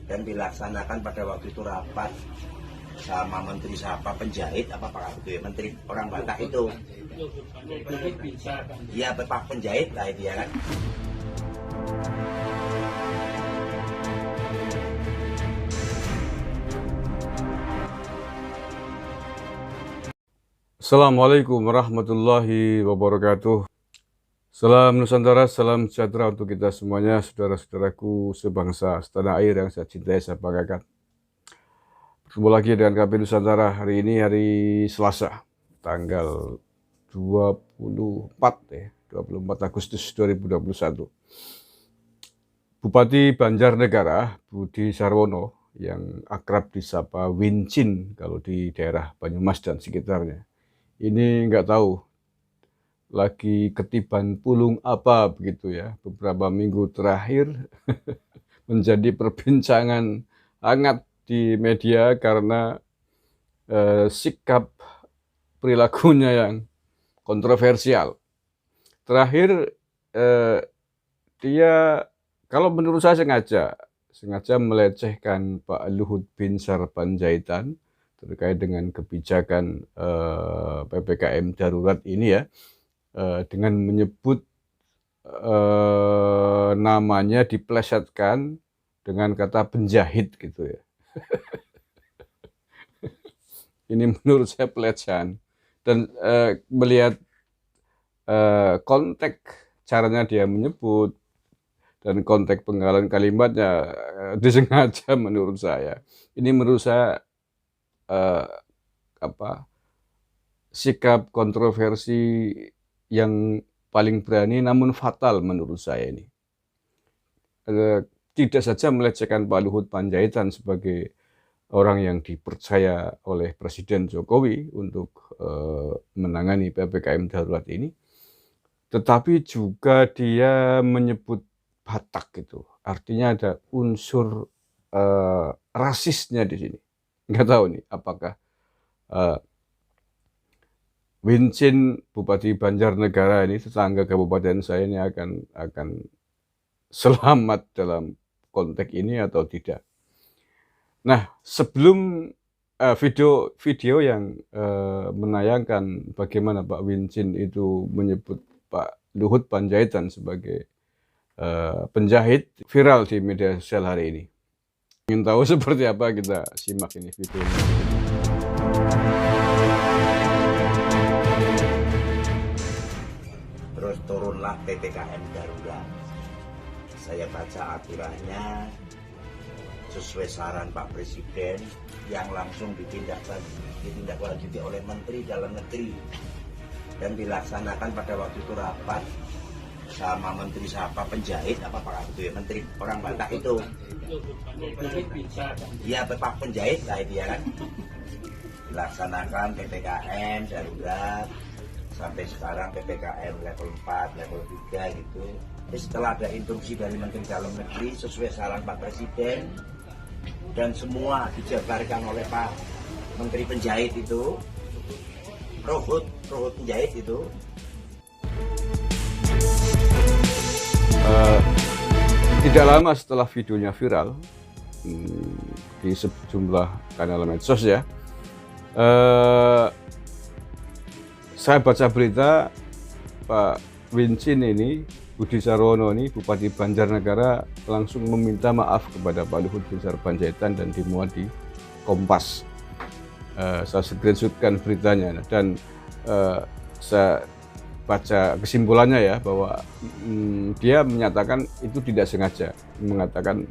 dan dilaksanakan pada waktu itu rapat sama menteri siapa penjahit apa Pak itu ya, menteri orang Batak itu. Iya, Pak penjahit lah dia kan. Assalamualaikum warahmatullahi wabarakatuh. Salam Nusantara, salam sejahtera untuk kita semuanya, saudara-saudaraku sebangsa, setanah air yang saya cintai, saya banggakan. Bertemu lagi dengan KP Nusantara hari ini, hari Selasa, tanggal 24 Agustus 2021. Bupati Banjarnegara, Budi Sarwono, yang akrab disapa Wincin kalau di daerah Banyumas dan sekitarnya, ini nggak tahu lagi ketiban pulung apa begitu ya, beberapa minggu terakhir menjadi perbincangan hangat di media karena sikap perilakunya yang kontroversial. Terakhir dia, kalau menurut saya sengaja melecehkan Pak Luhut Binsar Panjaitan terkait dengan kebijakan PPKM darurat ini ya, dengan menyebut namanya diplesetkan dengan kata penjahit gitu ya. Ini menurut saya pelecehan, dan melihat konteks caranya dia menyebut dan konteks penggalan kalimatnya disengaja menurut saya. Ini menurut saya sikap kontroversi yang paling berani namun fatal menurut saya ini. Tidak saja melecehkan Pak Luhut Panjaitan sebagai orang yang dipercaya oleh Presiden Jokowi untuk menangani PPKM darurat ini, tetapi juga dia menyebut Batak gitu. Artinya ada unsur rasisnya di sini. Nggak tahu nih apakah Wincin, Bupati Banjarnegara ini, tetangga kabupaten saya ini akan selamat dalam konteks ini atau tidak. Nah, sebelum video yang menayangkan bagaimana Pak Wincin itu menyebut Pak Luhut Panjaitan sebagai penjahit viral di media sosial hari ini. Ingin tahu seperti apa, kita simak ini videonya. Terus turunlah PPKM darurat. Saya baca aturannya sesuai saran Pak Presiden yang langsung ditindaklanjuti oleh Menteri Dalam Negeri dan dilaksanakan pada waktu itu rapat sama menteri siapa penjahit apa Pak itu ya, menteri orang Batak itu. Iya, Pak penjahit lah dia kan. Dilaksanakan PPKM darurat sampai sekarang PPKM level 4, level 3 gitu. Jadi setelah ada instruksi dari Menteri Dalam Negeri sesuai saran Pak Presiden dan semua dijabarkan oleh Pak Menteri Penjahit itu, Rohut Penjahit itu. Tidak lama setelah videonya viral di sejumlah kanal medsos ya, saya baca berita Pak Wincin ini, Budi Sarwono ini, Bupati Banjarnegara, langsung meminta maaf kepada Pak Luhut Binsar Panjaitan dan dimuat di Kompas. Saya screenshotkan beritanya dan saya baca kesimpulannya ya, bahwa dia menyatakan itu tidak sengaja, mengatakan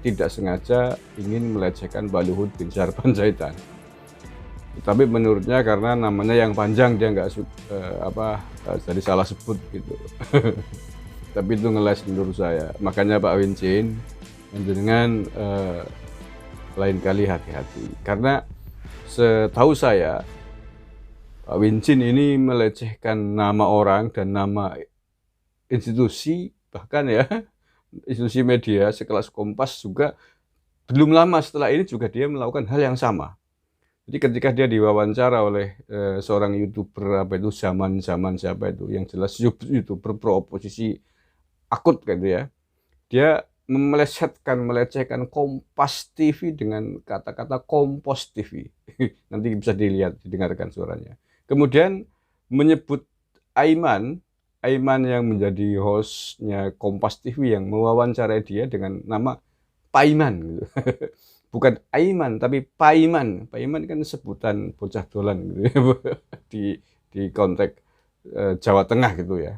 tidak sengaja ingin melecehkan Pak Luhut Binsar Panjaitan. Tapi menurutnya karena namanya yang panjang dia nggak jadi salah sebut gitu. Tapi itu ngeles menurut saya. Makanya Pak Wincin dengan lain kali hati-hati, karena setahu saya Pak Wincin ini melecehkan nama orang dan nama institusi, bahkan ya institusi media sekelas Kompas juga belum lama setelah ini juga dia melakukan hal yang sama. Jadi ketika dia diwawancara oleh seorang YouTuber zaman siapa itu, yang jelas YouTuber pro oposisi akut gitu ya, dia melecehkan Kompas TV dengan kata-kata Kompos TV. Nanti bisa dilihat, didengarkan suaranya. Kemudian menyebut Aiman yang menjadi hostnya Kompas TV yang mewawancarai dia dengan nama Paiman gitu. Bukan Aiman tapi Paiman. Paiman kan sebutan bocah dolan gitu ya. di konteks Jawa Tengah gitu ya.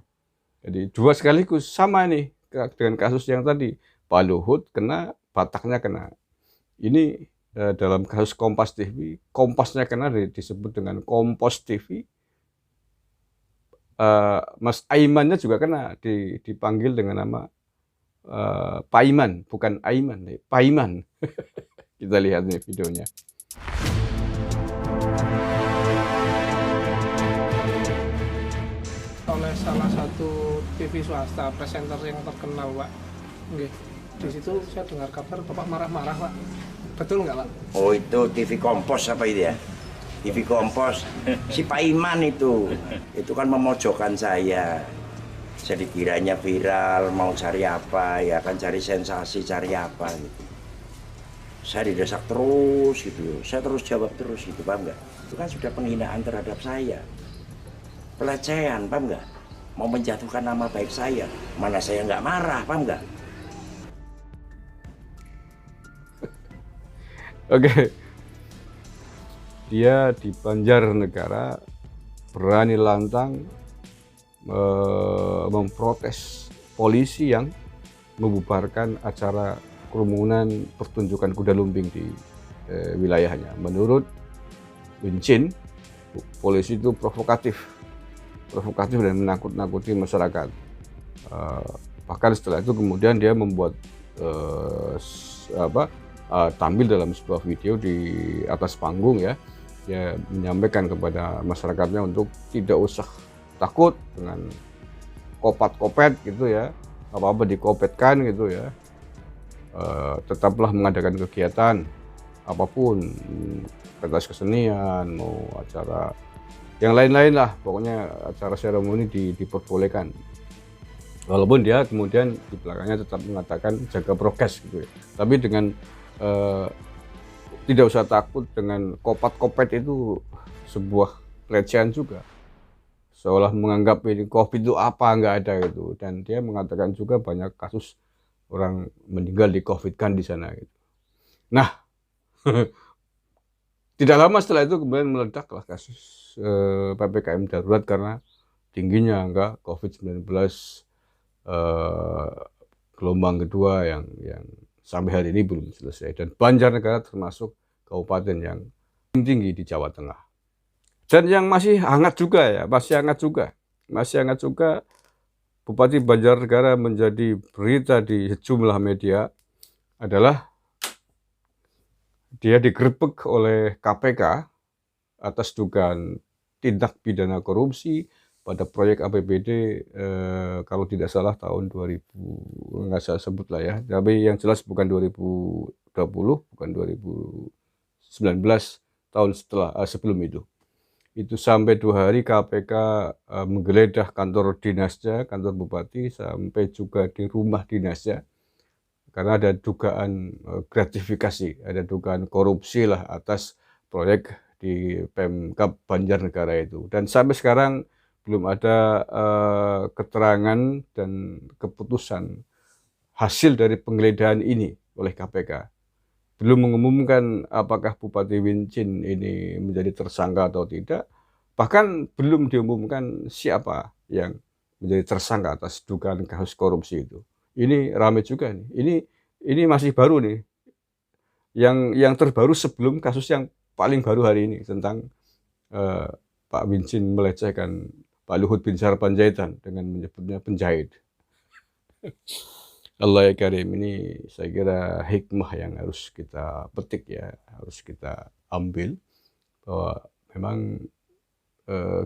Jadi dua sekaligus sama nih dengan kasus yang tadi. Pak Luhut kena, Bataknya kena. Ini dalam kasus Kompas TV, Kompasnya kena disebut dengan Kompos TV. Mas Aimannya juga kena, dipanggil dengan nama Paiman, bukan Aiman, Paiman. Kita lihat nih videonya. Oleh salah satu TV swasta, presenter yang terkenal, Pak. Oke. Di situ saya dengar kabar Bapak marah-marah, Pak. Betul nggak, Pak? Oh, itu TV Kompos apa itu ya? TV Kompos. Si Pak Iman itu kan memojokkan saya. Jadi kiranya viral, mau cari apa, ya kan cari sensasi, cari apa gitu. Saya didesak terus gitu. Saya terus jawab terus gitu, paham nggak? Itu kan sudah penghinaan terhadap saya. Pelecehan, paham nggak? Mau menjatuhkan nama baik saya. Mana saya nggak marah, paham nggak? Oke, dia di Banjarnegara berani lantang memprotes polisi yang membubarkan acara kerumunan pertunjukan kuda lumping di wilayahnya. Menurut Wincin, polisi itu provokatif dan menakut-nakuti masyarakat. Bahkan setelah itu kemudian dia membuat tampil dalam sebuah video di atas panggung ya, dia menyampaikan kepada masyarakatnya untuk tidak usah takut dengan kopat-kopet gitu ya, apa-apa dikopetkan gitu ya, tetaplah mengadakan kegiatan apapun, pentas kesenian, mau acara yang lain-lain lah, pokoknya acara seremoni diperbolehkan. Walaupun dia kemudian di belakangnya tetap mengatakan jaga prokes gitu ya, tapi dengan tidak usah takut dengan kopat-kopet itu sebuah pelecehan juga, seolah menganggap ini COVID itu apa, nggak ada gitu. Dan dia mengatakan juga banyak kasus orang meninggal di COVID kan di sana gitu. Nah, tidak lama setelah itu kemudian meledaklah kasus PPKM darurat karena tingginya angka COVID-19 gelombang kedua yang sampai hari ini belum selesai. Dan Banjarnegara termasuk kabupaten yang tinggi di Jawa Tengah. Dan yang masih hangat juga Bupati Banjarnegara menjadi berita di sejumlah media adalah dia digerebek oleh KPK atas dugaan tindak pidana korupsi pada proyek APBD kalau tidak salah tahun 2000, nggak saya sebut lah ya, tapi yang jelas bukan 2020, bukan 2019, tahun sebelum itu sampai 2 hari KPK menggeledah kantor dinasnya, kantor bupati, sampai juga di rumah dinasnya, karena ada dugaan gratifikasi, ada dugaan korupsi lah atas proyek di Pemkab Banjarnegara itu. Dan sampai sekarang belum ada keterangan dan keputusan hasil dari penggeledahan ini oleh KPK. Belum mengumumkan apakah Bupati Wincin ini menjadi tersangka atau tidak. Bahkan belum diumumkan siapa yang menjadi tersangka atas dugaan kasus korupsi itu. Ini ramai juga nih. Ini masih baru nih. Yang terbaru sebelum kasus yang paling baru hari ini tentang Pak Wincin melecehkan Pak Luhut Binsar Panjaitan dengan menyebutnya penjahit. Allah ya Karim, ini saya kira hikmah yang harus kita petik ya, harus kita ambil, bahwa memang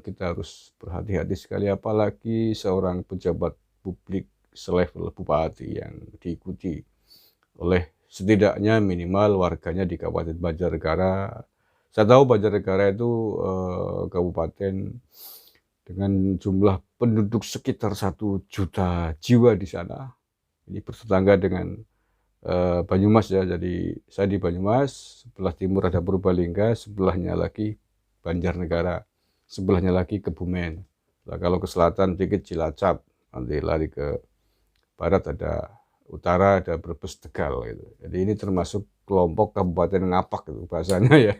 kita harus berhati-hati sekali, apalagi seorang pejabat publik selevel bupati yang diikuti oleh setidaknya minimal warganya di Kabupaten Banjarnegara. Saya tahu Banjarnegara itu kabupaten dengan jumlah penduduk sekitar 1 juta jiwa di sana. Ini bertetangga dengan Banyumas ya. Jadi saya di Banyumas, sebelah timur ada Purbalingga, sebelahnya lagi Banjarnegara, sebelahnya lagi Kebumen. Nah, kalau ke selatan dikit Cilacap, nanti lari ke barat ada utara ada Brebes Tegal gitu. Jadi ini termasuk kelompok Kabupaten Ngapak itu bahasanya ya.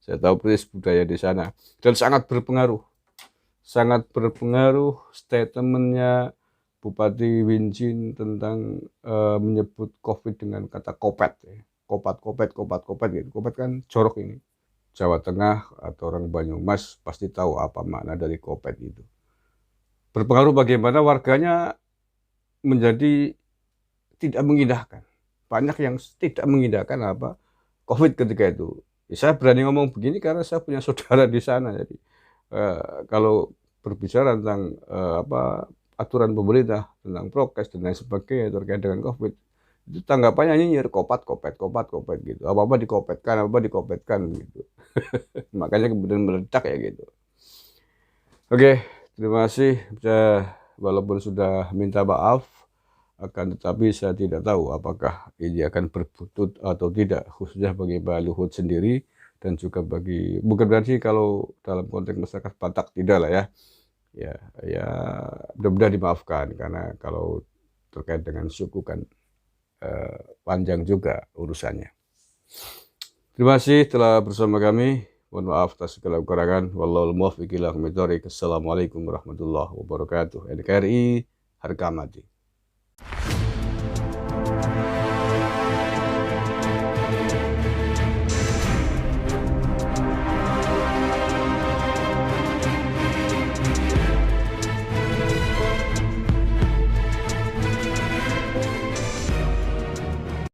Saya tahu persis budaya di sana dan sangat berpengaruh statementnya Bupati Wincin tentang menyebut COVID dengan kata kopet, ya. Kopet gitu. Kopet kan jorok ini. Jawa Tengah atau orang Banyumas pasti tahu apa makna dari kopet itu. Berpengaruh bagaimana warganya menjadi tidak mengindahkan. Banyak yang tidak mengindahkan apa COVID ketika itu. Ya, saya berani ngomong begini karena saya punya saudara di sana. Jadi kalau berbicara tentang aturan pemerintah tentang prokes dan lain sebagainya terkait dengan COVID, itu tanggapannya nyinyir kopet gitu. Apa-apa dikopetkan gitu. Makanya kemudian meledak ya gitu. Oke, terima kasih. Walaupun sudah minta maaf, akan tetapi saya tidak tahu apakah ini akan berbutut atau tidak, khususnya bagi Pak Luhut sendiri dan juga bagi, bukan berarti kalau dalam konteks masyarakat Batak tidak lah ya. Ya mudah-mudahan dimaafkan karena kalau terkait dengan suku kan panjang juga urusannya. Terima kasih telah bersama kami. Mohon maaf atas segala kekurangan. Wallahul muwaffiq ila aqwamit thoriq. Assalamualaikum warahmatullahi wabarakatuh. NKRI harga mati.